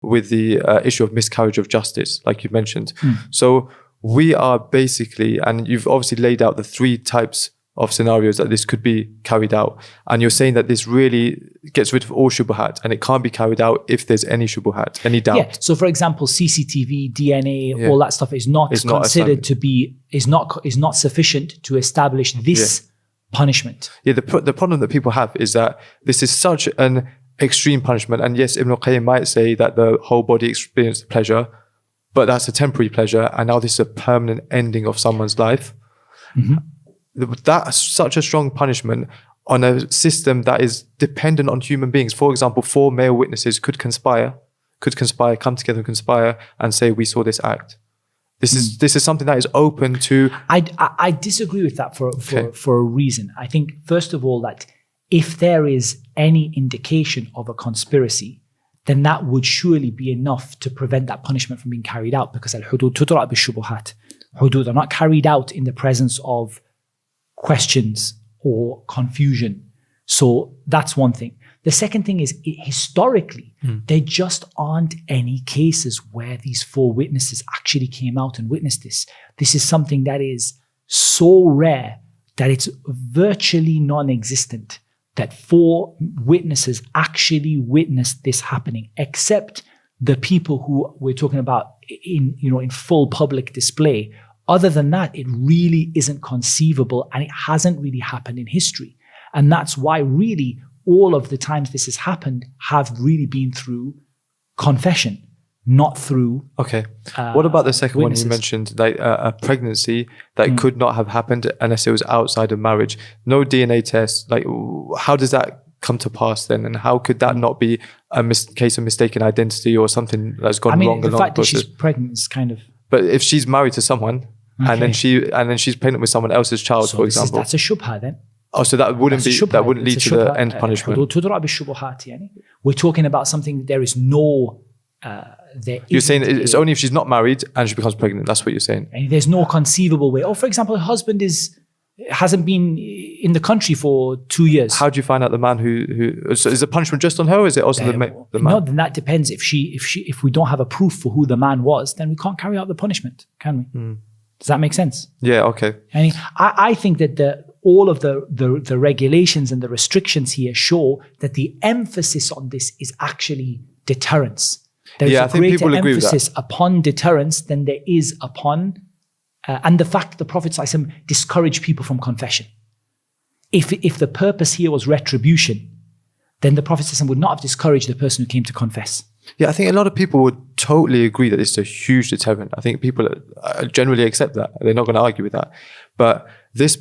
with the issue of miscarriage of justice, like you mentioned. So we are basically, and you've obviously laid out the 3 types of scenarios that this could be carried out. And you're saying that this really gets rid of all shubuhat, and it can't be carried out if there's any shubuhat, any doubt. Yeah. So for example, CCTV, DNA, all that stuff is not considered to be, is not sufficient to establish this punishment. Yeah, the problem that people have is that this is such an extreme punishment. And yes, Ibn al-Qayyim might say that the whole body experienced pleasure, but that's a temporary pleasure. And now this is a permanent ending of someone's life. That's such a strong punishment on a system that is dependent on human beings. For example, 4 male witnesses could come together and conspire and say, we saw this act. This is something that is open to... I disagree with that for a reason. I think, first of all, that if there is any indication of a conspiracy, then that would surely be enough to prevent that punishment from being carried out, because al-hudud tudra' bi-shubuhat. Hudud are not carried out in the presence of questions or confusion. So that's one thing. The second thing is, historically, there just aren't any cases where these 4 witnesses actually came out and witnessed this. This is something that is so rare that it's virtually non-existent, that 4 witnesses actually witnessed this happening, except the people who we're talking about in full public display. Other than that, it really isn't conceivable, and it hasn't really happened in history. And that's why really all of the times this has happened have really been through confession, not through Okay. What about the second witnesses? One you mentioned, like a pregnancy that could not have happened unless it was outside of marriage? No DNA test. Like, how does that come to pass then? And how could that not be a case of mistaken identity or something that's gone wrong? The fact that she's pregnant is kind of... But if she's married to someone... Okay. And then she's pregnant with someone else's child, for example. That's a shubha then. Oh, so that wouldn't lead to the end punishment. We're talking about something there is no. You're saying it's only if she's not married and she becomes pregnant. That's what you're saying. And there's no conceivable way. Or for example, her husband hasn't been in the country for 2 years. How do you find out the man who so is the punishment just on her, or is it also the man? No, then that depends. If we don't have a proof for who the man was, then we can't carry out the punishment, can we? Does that make sense? Yeah, okay. I think that all of the regulations and the restrictions here show that the emphasis on this is actually deterrence. There's a greater emphasis upon deterrence than there is upon, and the fact the Prophet ﷺ discouraged people from confession. If the purpose here was retribution, then the Prophet ﷺ would not have discouraged the person who came to confess. Yeah, I think a lot of people would totally agree that it's a huge deterrent. I think people generally accept that. They're not going to argue with that. But this